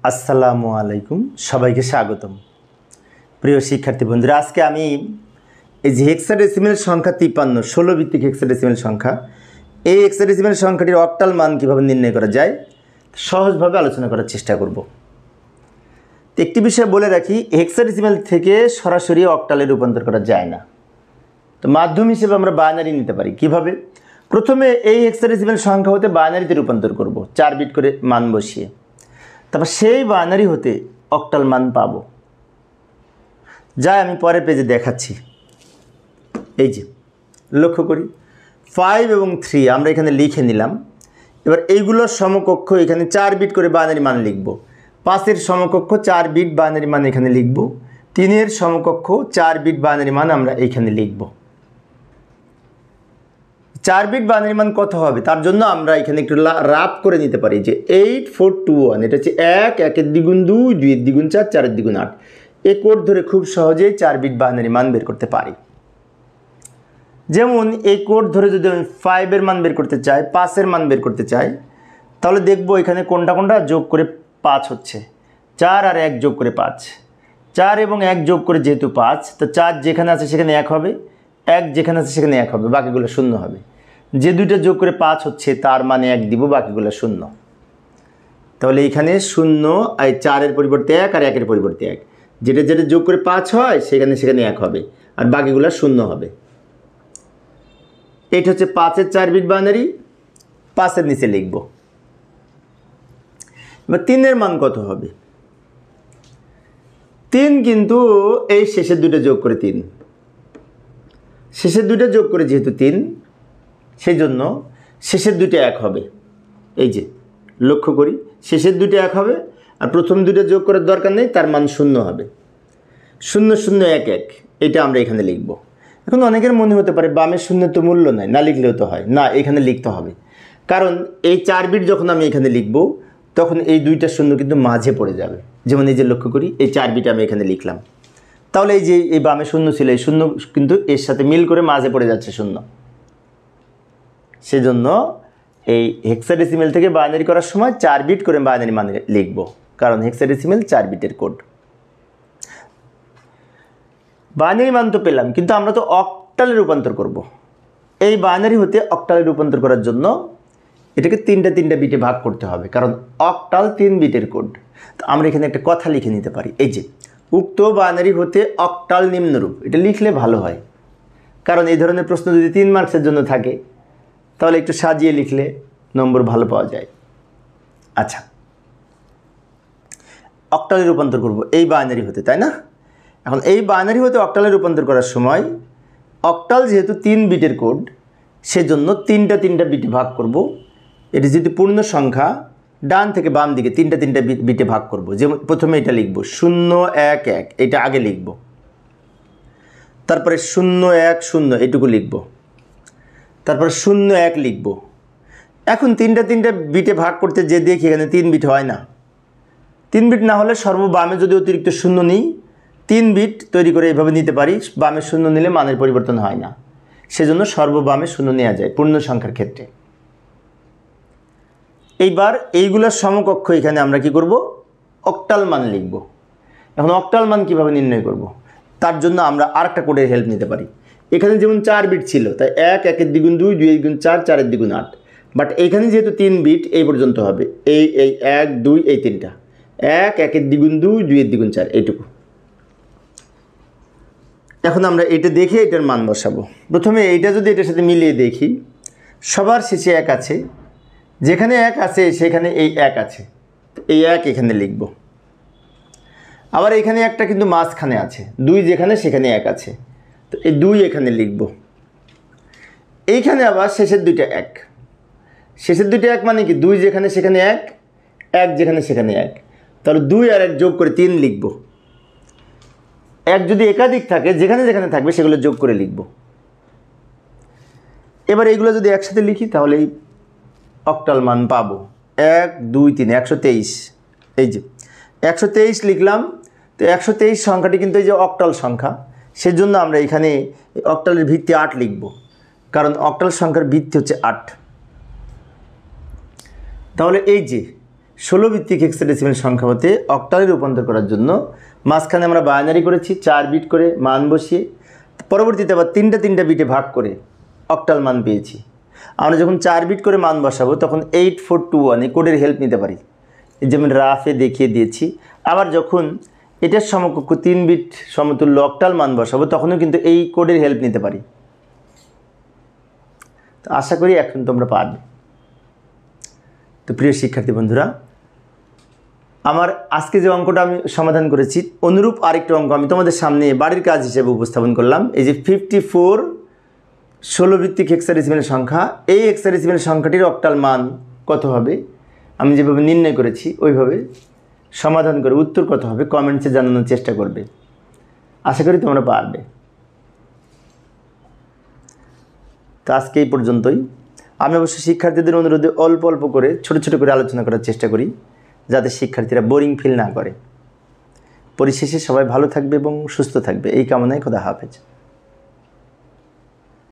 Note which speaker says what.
Speaker 1: আসসালামু আলাইকুম, সবাইকে স্বাগতম। প্রিয় শিক্ষার্থী বন্ধুরা, আজকে আমি এই যে হেক্সাডেসিমেল সংখ্যা 53 16 ভিত্তিক হেক্সাডেসিমেল সংখ্যা, এই হেক্সাডেসিমেল সংখ্যাটির অক্টাল মান কীভাবে নির্ণয় করা যায় সহজভাবে আলোচনা করার চেষ্টা করব। একটি বিষয় বলে রাখি, হেক্সাডেসিমেল থেকে সরাসরি অক্টালে রূপান্তর করা যায় না। তো মাধ্যম হিসেবে আমরা বাইনারি নিতে পারি। কিভাবে? প্রথমে এই হেক্সাডেসিমেল সংখ্যা হতে বাইনারিতে রূপান্তর করব 4 বিট করে মান বসিয়ে, তারপর সেই বাইনারি হতে অক্টাল মান পাব। যা আমি পরের পেজে দেখাচ্ছি। এই যে লক্ষ্য করি 5 এবং 3 আমরা এখানে লিখে নিলাম। এবার এইগুলোর সমকক্ষ এখানে 4 বিট করে বাইনারি মান লিখব। 5-এর সমকক্ষ 4 বিট বাইনারি মান এখানে লিখব। 3-এর সমকক্ষ 4 বিট বাইনারি মান আমরা এইখানে লিখব। 4 বিট বাইনারি মান কত হবে তার জন্য আমরা এখানে একটু রাফ করে নিতে পারি যে 8421, এটা হচ্ছে 1, 1-এর দ্বিগুণ 2, 2-এর দ্বিগুণ 4, 4-এর দ্বিগুণ 8। এই কোড ধরে খুব সহজেই 4 বিট বাইনারি মান বের করতে পারি। যেমন এই কোড ধরে যদি আমি 5-এর মান বের করতে চাই, 5-এর মান বের করতে চাই, তাহলে দেখব এখানে কোনটা কোনটা যোগ করে 5 হচ্ছে। 4 আর 1 যোগ করে 5, 4 এবং 1 যোগ করে যেহেতু 5, তো 4 যেখানে আছে সেখানে 1 হবে, 1 যেখানে আছে সেখানে 1 হবে, বাকিগুলো শূন্য হবে। যে দুইটা যোগ করে 5 হচ্ছে তার মানে 1 দিব, বাকিগুলো শূন্য। তাহলে এইখানে 0 আর 4-এর পরিবর্তে 1 আর 1-এর পরিবর্তে 1, যেটা যেটা যোগ করে 5 হয় সেখানে 1 হবে, আর বাকিগুলো শূন্য হবে। এটা হচ্ছে 5-এর 4 বিট বাইনারি, 5-এর নিচে লিখব। এবার 3-এর মান কত হবে? 3 কিন্তু এই শেষের দুটো যোগ করে 3, শেষের দুটো যোগ করে যেহেতু 3, সেই জন্য শেষের দুটো 1 হবে। এই যে লক্ষ্য করি, শেষের দুটো 1 হবে, আর প্রথম দুটো যোগ করার দরকার নেই, তার মান 0 হবে। 0 0 1 1, এটা আমরা এখানে লিখব। এখন অনেকের মনে হতে পারে বামের শূন্যের তো মূল্য নাই, না লিখলেও তো হয়। না, এখানে লিখতে হবে, কারণ এই 4 বিট যখন আমি এখানে লিখব তখন এই দুইটা শূন্য কিন্তু মাঝে পড়ে যাবে। যেমন এই যে লক্ষ্য করি, এই 4 বিট আমি এখানে লিখলাম, তাহলে এই যে এই বামে শূন্য ছিল, এই শূন্য কিন্তু এর সাথে মিল করে মাঝে পড়ে যাচ্ছে শূন্য। সেজন্য এই হেক্সাডেসিমেল থেকে বাইনারি করার সময় 4 বিট করে বাইনারি মান লিখব, কারণ হেক্সাডেসিমেল 4 বিটের কোড। বাইনারি মান তো পেলাম, কিন্তু আমরা তো অক্টালে রূপান্তর করব। এই বাইনারি হতে অক্টালে রূপান্তর করার জন্য এটাকে 3টা বিটে ভাগ করতে হবে, কারণ অক্টাল 3 বিটের কোড। তো আমরা এখানে একটা কথা লিখে নিতে পারি, এই যে উক্ত বাইনারি হতে অক্টাল নিম্নরূপ। এটা লিখলে ভালো হয়, কারণ এই ধরনের প্রশ্ন যদি 3 মার্কসের জন্য থাকে তাহলে একটু সাজিয়ে লিখলে নম্বর ভালো পাওয়া যায়। আচ্ছা, অক্টালে রূপান্তর করব এই বাইনারি হতে, তাই না? এখন এই বাইনারি হতে অক্টালে রূপান্তর করার সময় অক্টাল যেহেতু 3 বিটের কোড, সেজন্য 3টা বিটে ভাগ করব। এটি যদি পূর্ণ সংখ্যা, ডান থেকে বাম দিকে 3টা বিটে ভাগ করব। যেমন প্রথমে এটা লিখব 0 1 1, এটা আগে লিখব। তারপরে 0 1 0, এটুকু লিখব। তারপরে 0 1 লিখব। এখন 3টা বিটে ভাগ করতে যে দেখি এখানে 3 বিট হয় না। 3 বিট না হলে সর্ববামে যদি অতিরিক্ত 0 নিই, 3 বিট তৈরি করে এইভাবে নিতে পারি। বামে 0 নিলে মানের পরিবর্তন হয় না, সেজন্য সর্ববামে 0 নেওয়া যায় পূর্ণ সংখ্যার ক্ষেত্রে। এইবার এইগুলোর সমকক্ষ এখানে আমরা কি করব? অক্টাল মান লিখব। এখন অক্টাল মান কিভাবে নির্ণয় করব? তার জন্য আমরা আরেকটা কোডের হেল্প নিতে পারি। এখানে যেমন 4 বিট ছিল, তাই 1, 1-এর দ্বিগুণ 2, 2-এর দ্বিগুণ 4, 4-এর দ্বিগুণ 8। বাট এইখানে যেহেতু 3 বিট, এই পর্যন্ত হবে। এই 1 2 এই 3টা, 1, 1-এর দ্বিগুণ 2, 2-এর দ্বিগুণ 4, এইটুকু। এখন আমরা এটা দেখে এটার মান বসাবো। প্রথমে এইটা যদি এটার সাথে মিলিয়ে দেখি, সবার শেষে 1 আছে, যেখানে 1 আছে সেখানে এই 1 আছে, এই 1 এখানে লিখব। আবার এখানে একটা কিন্তু মাঝখানে আছে, 2 যেখানে সেখানে 1 আছে, তো এই 2 এখানে লিখব। এইখানে আবার শেষের দুইটা 1, শেষের দুইটা 1 মানে কি 2 যেখানে সেখানে 1, 1 যেখানে সেখানে 1, তাহলে 2 আর 1 যোগ করে 3 লিখব। 1 যদি একাধিক থাকে, যেখানে যেখানে থাকবে সেগুলো যোগ করে লিখব। এবার এইগুলো যদি একসাথে লিখি তাহলে এই অক্টাল মান পাবো 1 2 3 123। এই যে 123 লিখলাম। তো 123 সংখ্যাটি কিন্তু এই যে অক্টাল সংখ্যা, সেজন্য আমরা এখানে অক্টালের ভিত্তি 8 লিখব, কারণ অক্টাল সংখ্যার ভিত্তি হচ্ছে 8। তাহলে এই যে 16 ভিত্তিক হেক্সাডেসিমেল সংখ্যা হতে অক্টালে রূপান্তর করার জন্য মাঝখানে আমরা বাইনারি করেছি 4 বিট করে মান বসিয়ে, পরবর্তীতে আবার তিনটা বিটে ভাগ করে অক্টাল মান পেয়েছি। আমরা যখন 4 বিট করে মান বসাবো তখন 8421 এই কোডের হেল্প নিতে পারি, যেমন রাফে দেখিয়ে দিয়েছি। আবার যখন এটার সমকক্ষ 3 বিট সমতুল্য অক্টাল মান বসাবো তখনও কিন্তু এই কোডের হেল্প নিতে পারি। তো আশা করি এখন তোমরা পারবে। তো প্রিয় শিক্ষার্থী বন্ধুরা, আমার আজকে যে অঙ্কটা আমি সমাধান করেছি অনুরূপ আরেকটা অঙ্ক আমি তোমাদের সামনে বাড়ির কাজ হিসেবে উপস্থাপন করলাম। এই যে 54 16 ভিত্তিক হেক্সাডেসিমেল সংখ্যা, এই হেক্সাডেসিমেল সংখ্যাটির অক্টাল মান কত হবে আমি যেভাবে নির্ণয় করেছি ওইভাবে সমাধান করে উত্তর কত হবে কমেন্টসে জানানোর চেষ্টা করবে। আশা করি তোমরা পারবে। তো আজকে এই পর্যন্তই। আমি অবশ্য শিক্ষার্থীদের অনুরোধে অল্প অল্প করে ছোট ছোট করে আলোচনা করার চেষ্টা করি, যাতে শিক্ষার্থীরা বোরিং ফিল না করে। পরিশেষে সবাই ভালো থাকবে এবং সুস্থ থাকবে এই কামনায় খোদা হাফেজ।